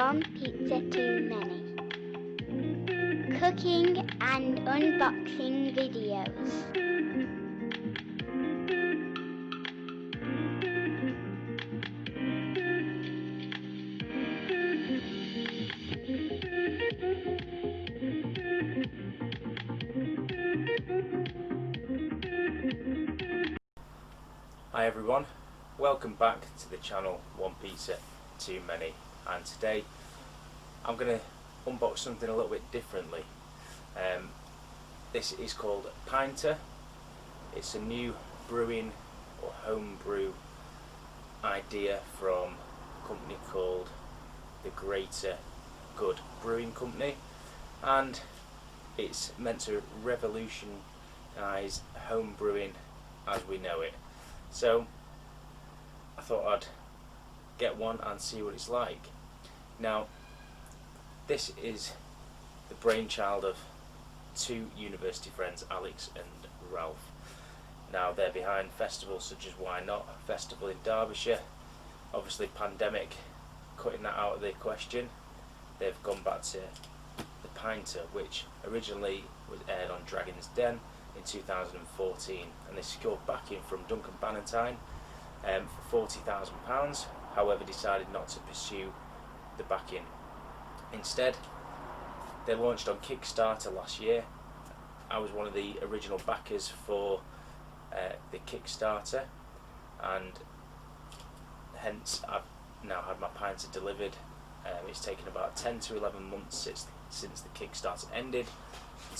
One pizza too many. Cooking and unboxing videos. Hi everyone, welcome back to the channel One Pizza Too Many, and today I'm going to unbox something a little bit differently. This is called Pinter. It's a new brewing or home brew idea from a company called the Greater Good Brewing Company, and it's meant to revolutionise home brewing as we know it. So I thought I'd get one and see what it's like. Now, this is the brainchild of two university friends, Alex and Ralph. Now they're behind festivals such as Why Not Festival in Derbyshire. Obviously pandemic cutting that out of the question, they've gone back to the Pinter, which originally was aired on Dragon's Den in 2014, and they secured backing from Duncan Bannatyne for £40,000, however decided not to pursue the backing. Instead, they launched on Kickstarter last year. I was one of the original backers for the Kickstarter, and hence I've now had my Pinter delivered. It's taken about 10 to 11 months since the Kickstarter ended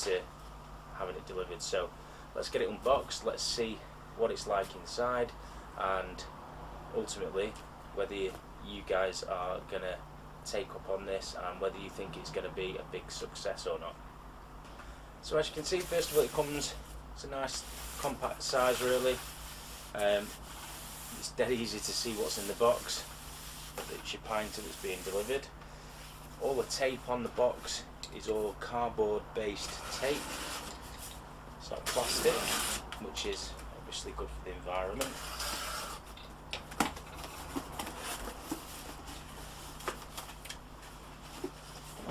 to having it delivered. So let's get it unboxed, let's see what it's like inside, and ultimately whether you guys are going to take up on this and whether you think it's going to be a big success or not. So as you can see, first of all, it's a nice compact size really. It's dead easy to see what's in the box. It's your Pinter that's being delivered. All the tape on the box is all cardboard based tape. It's not plastic, which is obviously good for the environment.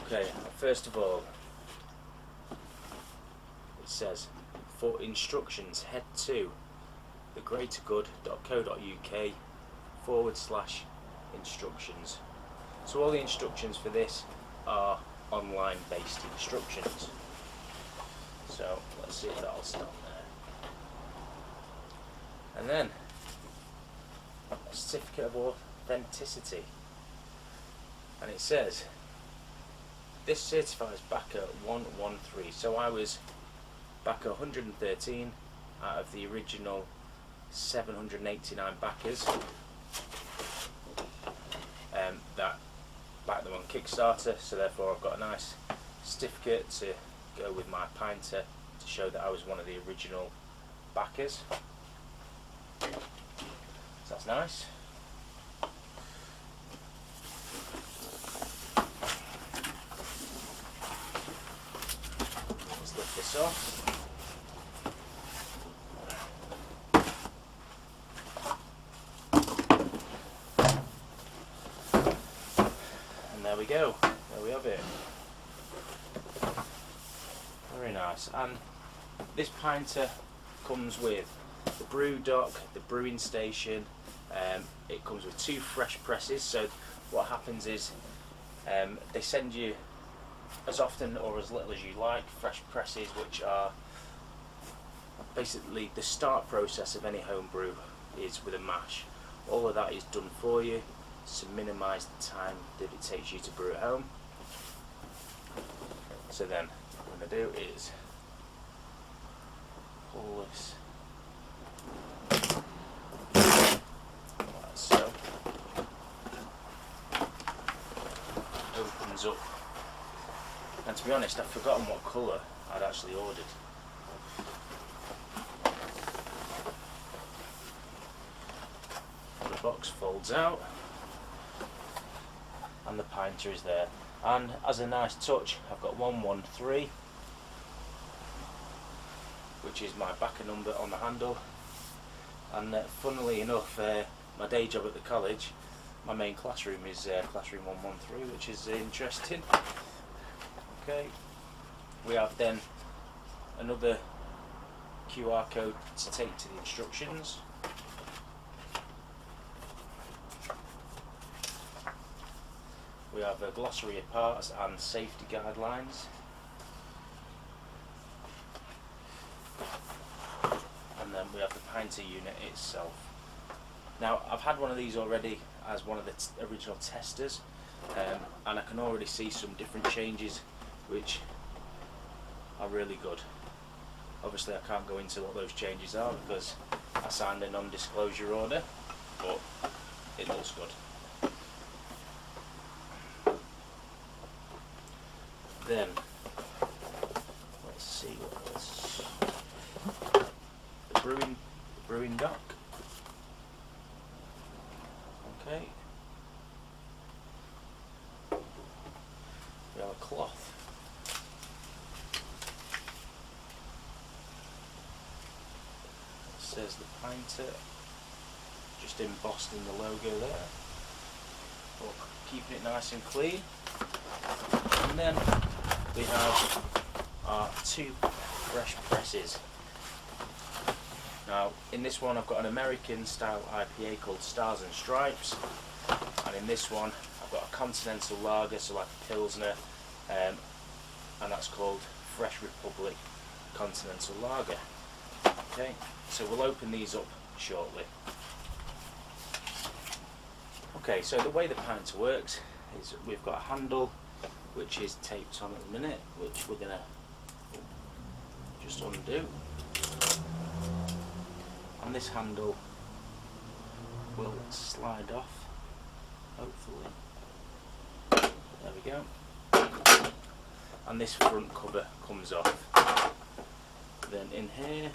Okay, first of all, it says, for instructions, head to thegreatergood.co.uk/instructions. So all the instructions for this are online based instructions. So let's see if that'll stop there. And then a certificate of authenticity, and it says this certifies backer 113. So I was backer 113 out of the original 789 backers that backed them on Kickstarter. So therefore I've got a nice certificate to go with my Pinter to show that I was one of the original backers. So that's nice. Let's lift this off. And there we go. There we have it. Very nice. And this Pinter comes with the brew dock, the brewing station. It comes with 2 fresh presses. So what happens is they send you as often or as little as you like fresh presses, which are basically the start process of any home brew is with a mash. All of that is done for you to minimise the time that it takes you to brew at home. So then what I'm going to do is pull this like so. Opens up, and to be honest I've forgotten what colour I'd actually ordered. The box folds out and the Pinter is there, and as a nice touch I've got 113, which is my backer number on the handle. And funnily enough, my day job at the college, my main classroom is classroom 113, which is interesting. Okay, we have then another QR code to take to the instructions. We have a glossary of parts and safety guidelines. And then we have the Pinter unit itself. Now, I've had one of these already as one of the original testers, and I can already see some different changes which are really good. Obviously I can't go into what those changes are because I signed a non-disclosure order, but it looks good. Then, let's see what else. The brewing dock. Okay. We have a cloth. It says the Pinter, just embossed in the logo there. But keeping it nice and clean. And then we have our 2 fresh presses. Now, in this one I've got an American style IPA called Stars and Stripes, and in this one I've got a continental lager, so like a Pilsner, and that's called Fresh Republic Continental Lager. Okay, so we'll open these up shortly. Okay, so the way the Pinter works is we've got a handle which is taped on at the minute, which we're going to just undo. And this handle will slide off, hopefully. There we go. And this front cover comes off. Then in here,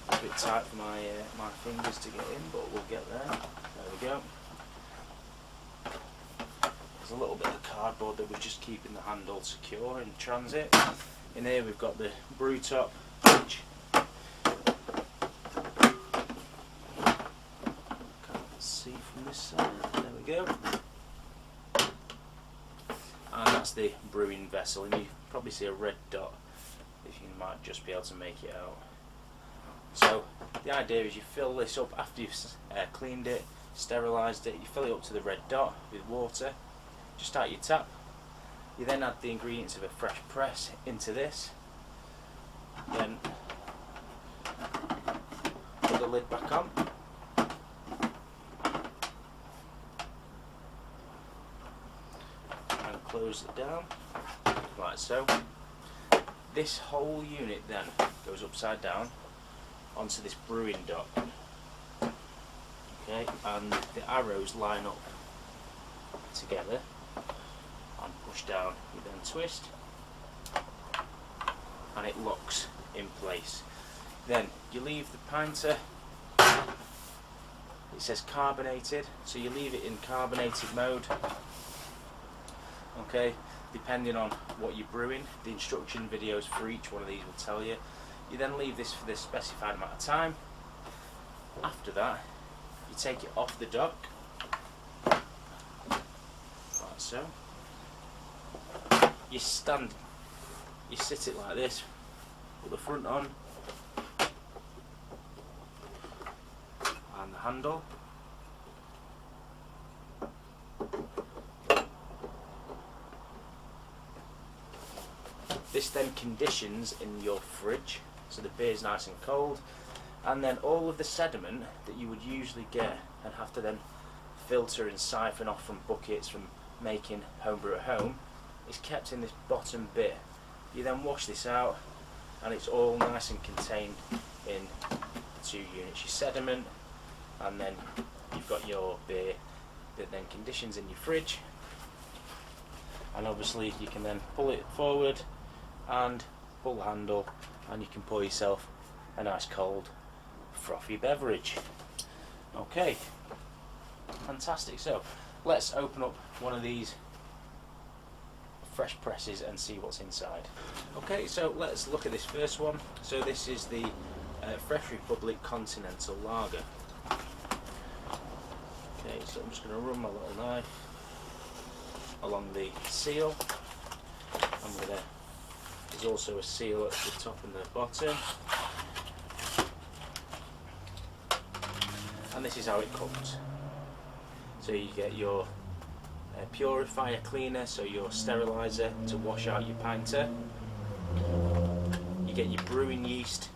a bit tight for my my fingers to get in, but we'll get there. There we go. There's a little bit of cardboard that we're just keeping the handle secure in transit. In here we've got the brew top, which can't see from this side. There we go. And that's the brewing vessel, and you probably see a red dot if you might just be able to make it out. So the idea is you fill this up after you've cleaned it, sterilised it. You fill it up to the red dot with water. Just start your tap. You then add the ingredients of a fresh press into this. Then put the lid back on. And close it down, like so. This whole unit then goes upside down onto this brewing dock. Okay, and the arrows line up together and push down. You then twist and it locks in place. Then you leave the Pinter, it says carbonated, so you leave it in carbonated mode. Okay, depending on what you're brewing, the instruction videos for each one of these will tell you. You then leave this for the specified amount of time. After that, you take it off the dock, like so. You sit it like this, put the front on, and the handle. This then conditions in your fridge, so the beer's nice and cold, and then all of the sediment that you would usually get and have to then filter and siphon off from buckets from making homebrew at home is kept in this bottom bit. You then wash this out and it's all nice and contained in 2 units. Your sediment, and then you've got your beer that then conditions in your fridge, and obviously you can then pull it forward and pull the handle and you can pour yourself a nice cold frothy beverage. Okay, fantastic. So let's open up one of these fresh presses and see what's inside. Okay, so let's look at this first one. So this is the Fresh Republic Continental Lager. Okay, so I'm just going to run my little knife along the seal. There's also a seal at the top and the bottom. And this is how it comes. So you get your purifier cleaner, so your steriliser to wash out your pinter. You get your brewing yeast,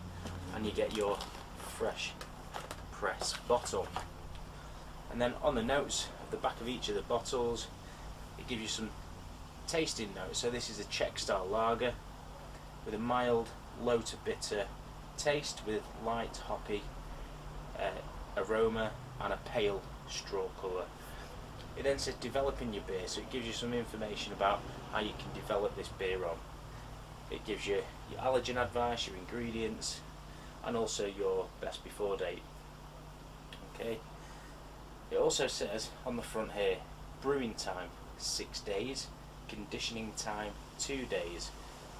and you get your fresh press bottle. And then on the notes at the back of each of the bottles, it gives you some tasting notes. So this is a Czech style lager with a mild, low to bitter taste with light hoppy aroma and a pale straw colour. It then says developing your beer, so it gives you some information about how you can develop this beer on. It gives you your allergen advice, your ingredients, and also your best before date. Okay. It also says on the front here, brewing time 6 days, conditioning time 2 days,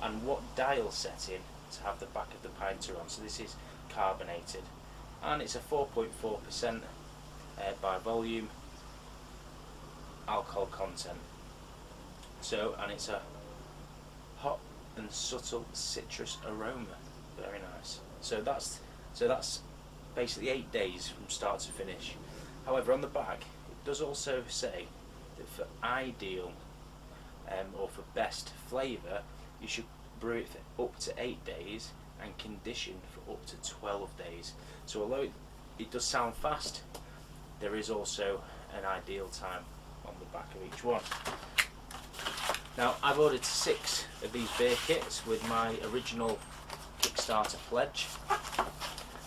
and what dial setting to have the back of the pinter on. So this is carbonated, and it's a 4.4% by volume alcohol content. So, and it's a hot and subtle citrus aroma. Very nice. So that's basically 8 days from start to finish. However, on the back it does also say that for ideal or for best flavour, you should brew it for up to 8 days and condition for up to 12 days. So although it does sound fast, there is also an ideal time on the back of each one. Now, I've ordered 6 of these beer kits with my original Kickstarter pledge,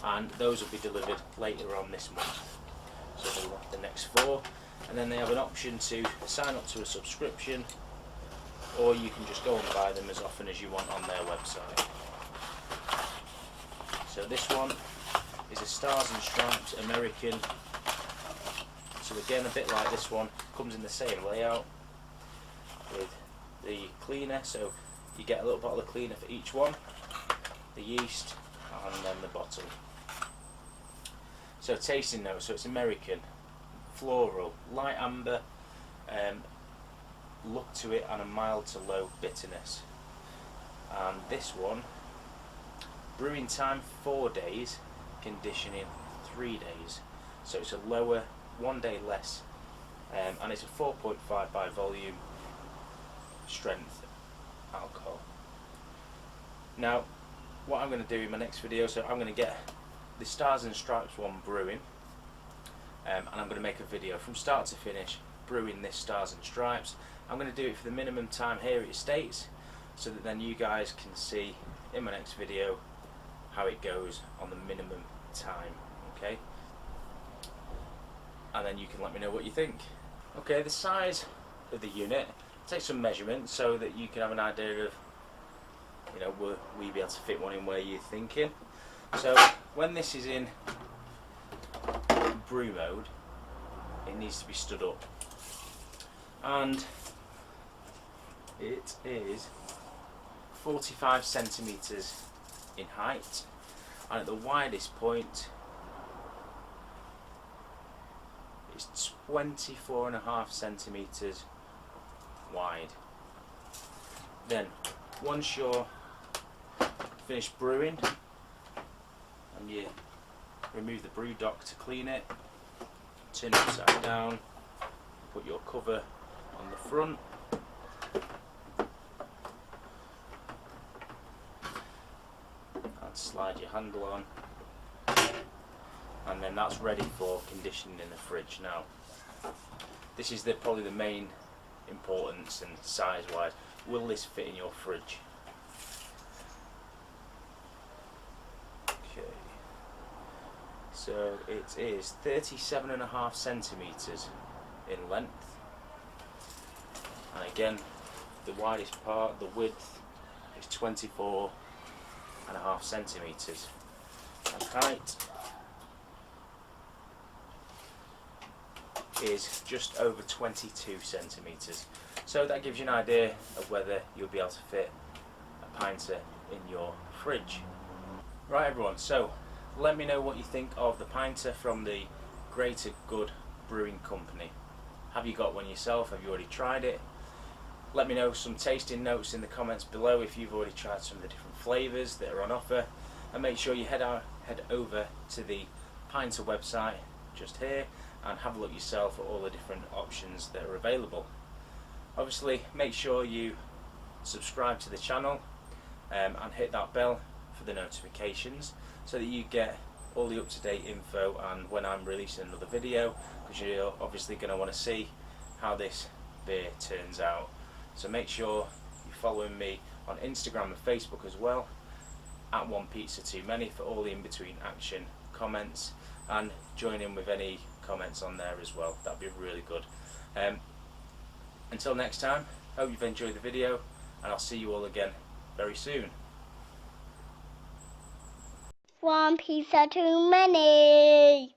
and those will be delivered later on this month. So the next 4, and then they have an option to sign up to a subscription, or you can just go and buy them as often as you want on their website. So this one is a Stars and Stripes American. So again, a bit like this one, comes in the same layout with the cleaner. So you get a little bottle of cleaner for each one, the yeast, and then the bottle. So tasting notes, so it's American, floral, light amber, look to it, and a mild to low bitterness. And this one, brewing time 4 days, conditioning 3 days. So it's a lower, 1 day less, and it's a 4.5 by volume strength alcohol. Now, what I'm going to do in my next video, so I'm going to get the Stars and Stripes one brewing, and I'm going to make a video from start to finish brewing this Stars and Stripes. I'm going to do it for the minimum time here it states, so that then you guys can see in my next video how it goes on the minimum time. Okay, and then you can let me know what you think. Okay, the size of the unit, take some measurements so that you can have an idea of, you know, will we be able to fit one in where you're thinking. So when this is in brew mode, it needs to be stood up, and it is 45 centimeters in height, and at the widest point it's 24.5 centimeters wide. Then once you're finished brewing and you remove the brew dock to clean it, turn it upside down, put your cover on the front, and slide your handle on, and then that's ready for conditioning in the fridge. Now, this is probably the main importance and size wise. Will this fit in your fridge? Okay, so it is 37.5 centimeters in length, and again the widest part, the width, is 24.5 centimeters, and height is just over 22 centimeters. So that gives you an idea of whether you'll be able to fit a pinter in your fridge. Right everyone, so let me know what you think of the Pinter from the Greater Good Brewing Company. Have you got one yourself? Have you already tried it? Let me know some tasting notes in the comments below if you've already tried some of the different flavours that are on offer, and make sure you head over to the Pinter website just here and have a look yourself at all the different options that are available. Obviously make sure you subscribe to the channel and hit that bell for the notifications so that you get all the up-to-date info and when I'm releasing another video, because you're obviously going to want to see how this beer turns out. So make sure you're following me on Instagram and Facebook as well, at One Pizza Too Many, for all the in-between action comments, and join in with any comments on there as well. That'd be really good. Until next time, hope you've enjoyed the video, and I'll see you all again very soon. One pizza too many.